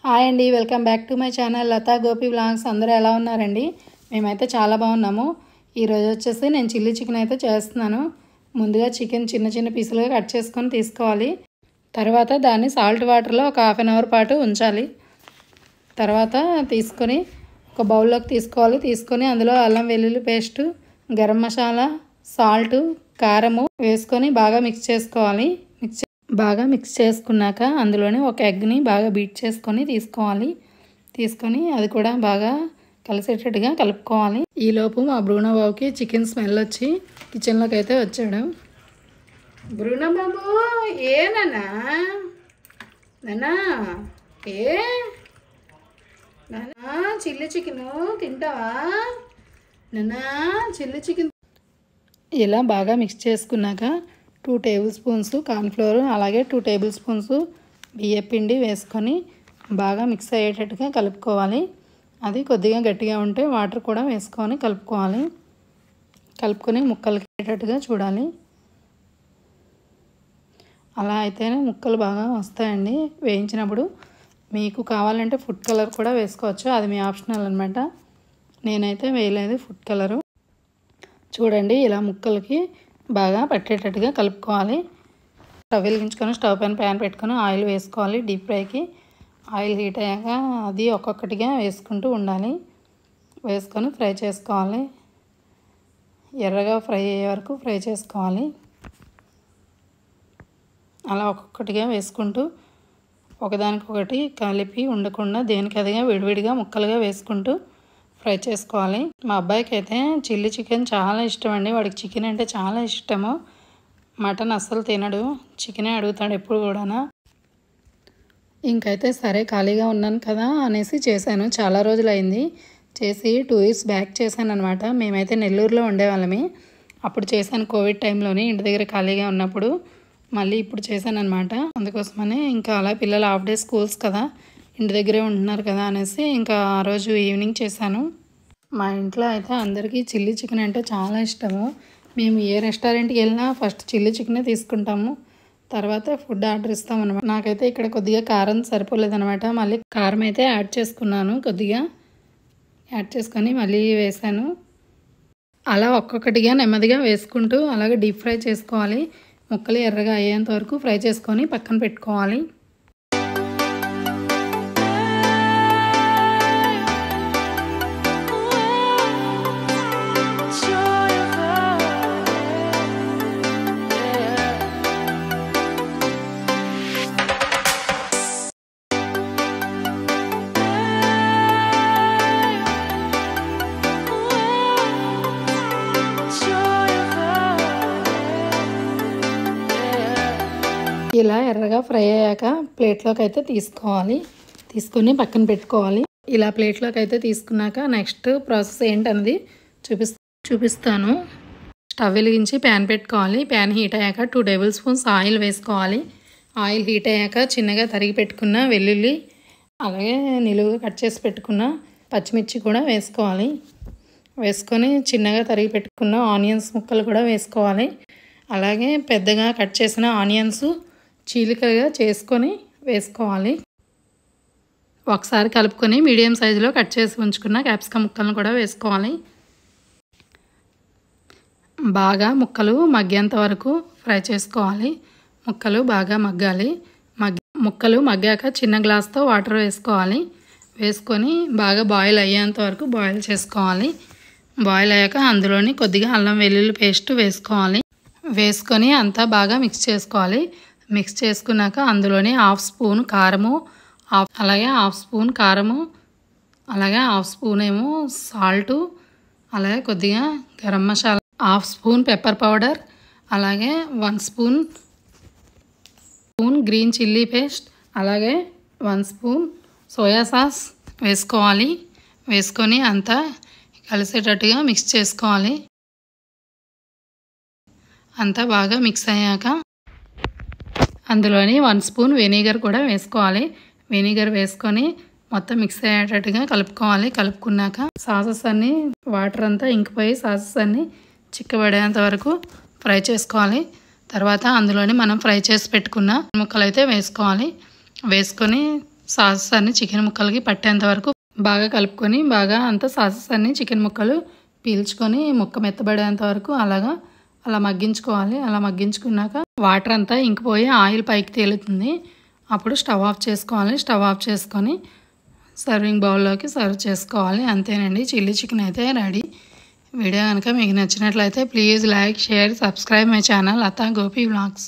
Hi అండి, welcome back to my channel Latha Gopi vlogs. అందరూ ఎలా ఉన్నారండి? మేమైతే చాలా బాగున్నాము. ఈరోజు వచ్చేసి నేను చిల్లీ చికెన్ అయితే చేస్తున్నాను. ముందుగా చికెన్ చిన్న చిన్న పీసులుగా కట్ చేసుకొని తీసుకోవాలి. తర్వాత దాన్ని సాల్ట్ వాటర్లో ఒక హాఫ్ అన్ అవర్ పాటు ఉంచాలి. తర్వాత తీసుకొని ఒక బౌల్లోకి తీసుకోవాలి. తీసుకొని అందులో అల్లం వెల్లుల్లి పేస్టు, గరం మసాలా, సాల్టు, కారము వేసుకొని బాగా మిక్స్ చేసుకోవాలి. బాగా మిక్స్ చేసుకున్నాక అందులోనే ఒక ఎగ్ని బాగా బీట్ చేసుకొని తీసుకొని అది కూడా బాగా కలిసేటట్టుగా కలుపుకోవాలి. ఈలోపు మా బ్రూనో బాబుకి చికెన్ స్మెల్ వచ్చి కిచెన్లోకి అయితే వచ్చాడు. బ్రూనో బాబు ఏనా చిల్లీ చికెన్ తింటావా నాన్నా? చిల్లీ చికెన్ ఇలా బాగా మిక్స్ చేసుకున్నాక 2 టేబుల్ స్పూన్స్ కార్న్ఫ్లోర్, అలాగే 2 టేబుల్ స్పూన్స్ బియ్యపిండి వేసుకొని బాగా మిక్స్ అయ్యేటట్టుగా కలుపుకోవాలి. అది కొద్దిగా గట్టిగా ఉంటే వాటర్ కూడా వేసుకొని కలుపుకొని ముక్కలకి అయ్యేటట్టుగా చూడాలి. అలా అయితేనే ముక్కలు బాగా వస్తాయండి వేయించినప్పుడు. మీకు కావాలంటే ఫుడ్ కలర్ కూడా వేసుకోవచ్చు, అది మీ ఆప్షనల్ అనమాట. నేనైతే వేయలేదు ఫుడ్ కలరు. చూడండి, ఇలా ముక్కలకి బాగా పట్టేటట్టుగా కలుపుకోవాలి. స్టవ్ వెలిగించుకొని స్టవ్ పైన ప్యాన్ పెట్టుకొని ఆయిల్ వేసుకోవాలి. డీప్ ఫ్రైకి ఆయిల్ హీట్ అయ్యాక అది ఒక్కొక్కటిగా వేసుకుంటూ ఉండాలి. వేసుకొని ఫ్రై చేసుకోవాలి. ఎర్రగా ఫ్రై అయ్యే వరకు ఫ్రై చేసుకోవాలి. అలా ఒక్కొక్కటిగా వేసుకుంటూ ఒకదానికొకటి కలిపి ఉండకుండా దేనికదిగా విడివిడిగా ముక్కలుగా వేసుకుంటూ ఫ్రై చేసుకోవాలి. మా అబ్బాయికి అయితే చిల్లీ చికెన్ చాలా ఇష్టం అండి. వాడికి చికెన్ అంటే చాలా ఇష్టము. మటన్ అస్సలు తినడు, చికెనే అడుగుతాడు ఎప్పుడు కూడా. ఇంకైతే సరే ఖాళీగా ఉన్నాను కదా అనేసి చేశాను. చాలా రోజులు అయింది చేసి, 2 ఇయర్స్ బ్యాక్ చేశాను అనమాట. మేమైతే నెల్లూరులో ఉండేవాళ్ళమే. అప్పుడు చేశాను కోవిడ్ టైంలోని, ఇంటి దగ్గర ఖాళీగా ఉన్నప్పుడు. మళ్ళీ ఇప్పుడు చేశాను అనమాట. అందుకోసమనే ఇంకా అలా పిల్లలు హాఫ్ డే స్కూల్స్ కదా, ఇంటి దగ్గరే ఉంటున్నారు కదా అనేసి ఇంకా ఆ రోజు ఈవినింగ్ చేశాను. మా ఇంట్లో అయితే అందరికీ చిల్లీ చికెన్ అంటే చాలా ఇష్టము. మేము ఏ రెస్టారెంట్కి వెళ్ళినా ఫస్ట్ చిల్లీ చికెనే తీసుకుంటాము, తర్వాత ఫుడ్ ఆర్డర్ ఇస్తాం అనమాట. నాకైతే ఇక్కడ కొద్దిగా కారం సరిపోలేదనమాట. మళ్ళీ కారం అయితే యాడ్ చేసుకున్నాను, కొద్దిగా యాడ్ చేసుకొని మళ్ళీ వేసాను. అలా ఒక్కొక్కటిగా నెమ్మదిగా వేసుకుంటూ అలాగే డీప్ ఫ్రై చేసుకోవాలి. ముక్కలు ఎర్రగా అయ్యేంత వరకు ఫ్రై చేసుకొని పక్కన పెట్టుకోవాలి. ఇలా ఎర్రగా ఫ్రై అయ్యాక ప్లేట్లోకి అయితే తీసుకొని పక్కన పెట్టుకోవాలి. ఇలా ప్లేట్లోకి అయితే తీసుకున్నాక నెక్స్ట్ ప్రాసెస్ ఏంటన్నది చూపిస్తాను. స్టవ్ వెలిగించి ప్యాన్ పెట్టుకోవాలి. ప్యాన్ హీట్ అయ్యాక 2 టేబుల్ స్పూన్స్ ఆయిల్ వేసుకోవాలి. ఆయిల్ హీట్ అయ్యాక చిన్నగా తరిగి పెట్టుకున్న వెల్లుల్లి, అలాగే నిలువుగా కట్ చేసి పెట్టుకున్న పచ్చిమిర్చి కూడా వేసుకోవాలి. వేసుకొని చిన్నగా తరిగి పెట్టుకున్న ఆనియన్స్ ముక్కలు కూడా వేసుకోవాలి. అలాగే పెద్దగా కట్ చేసిన ఆనియన్స్ చీలికలుగా చేసుకొని వేసుకోవాలి. ఒకసారి కలుపుకొని మీడియం సైజులో కట్ చేసి ఉంచుకున్న క్యాప్సికమ్ ముక్కలను కూడా వేసుకోవాలి. బాగా ముక్కలు మగ్గేంత వరకు ఫ్రై చేసుకోవాలి. ముక్కలు బాగా మగ్గాలి. ముక్కలు మగ్గాక చిన్న గ్లాస్తో వాటర్ వేసుకోవాలి. వేసుకొని బాగా బాయిల్ అయ్యేంత వరకు బాయిల్ చేసుకోవాలి. బాయిల్ అయ్యాక అందులోని కొద్దిగా అల్లం వెల్లుల్లి పేస్ట్ వేసుకోవాలి. వేసుకొని అంతా బాగా మిక్స్ చేసుకోవాలి. మిక్స్ చేసుకున్నాక అందులోని హాఫ్ స్పూన్ కారము, అలాగే హాఫ్ స్పూన్ కారము, అలాగే హాఫ్ స్పూన్ ఏమో సాల్టు, అలాగే కొద్దిగా garam masala, half spoon pepper powder, అలాగే 1 స్పూన్ గ్రీన్ చిల్లీ పేస్ట్, అలాగే 1 స్పూన్ సోయా సాస్ వేసుకోవాలి. వేసుకొని అంతా కలిసేటట్టుగా మిక్స్ చేసుకోవాలి. అంతా బాగా మిక్స్ అయ్యాక అందులోని 1 స్పూన్ వెనిగర్ కూడా వేసుకోవాలి. వెనిగర్ వేసుకొని మొత్తం మిక్స్ అయ్యేటట్టుగా కలుపుకోవాలి. కలుపుకున్నాక సాసెస్ అన్నీ వాటర్ అంతా ఇంకిపోయి సాసెస్ అన్నీ చిక్కబడేంత వరకు ఫ్రై చేసుకోవాలి. తర్వాత అందులోని మనం ఫ్రై చేసి పెట్టుకున్న ముక్కలు అయితే వేసుకోవాలి. వేసుకొని సాసెస్ అన్ని చికెన్ ముక్కలకి పట్టేంత వరకు బాగా కలుపుకొని బాగా అంతా సాసెస్ అన్ని చికెన్ ముక్కలు పీల్చుకొని ముక్క మెత్తబడేంత వరకు అలా మగ్గించుకోవాలి. అలా మగ్గించుకున్నాక వాటర్ అంతా ఇంకిపోయి ఆయిల్ పైకి తేలుతుంది. అప్పుడు స్టవ్ ఆఫ్ చేసుకోవాలి. స్టవ్ ఆఫ్ చేసుకొని సర్వింగ్ బౌల్లోకి సర్వ్ చేసుకోవాలి. అంతేనండి, చిల్లీ చికెన్ అయితే రెడీ. వీడియో కనుక మీకు నచ్చినట్లయితే please like, share, subscribe my channel Latha Gopi vlogs.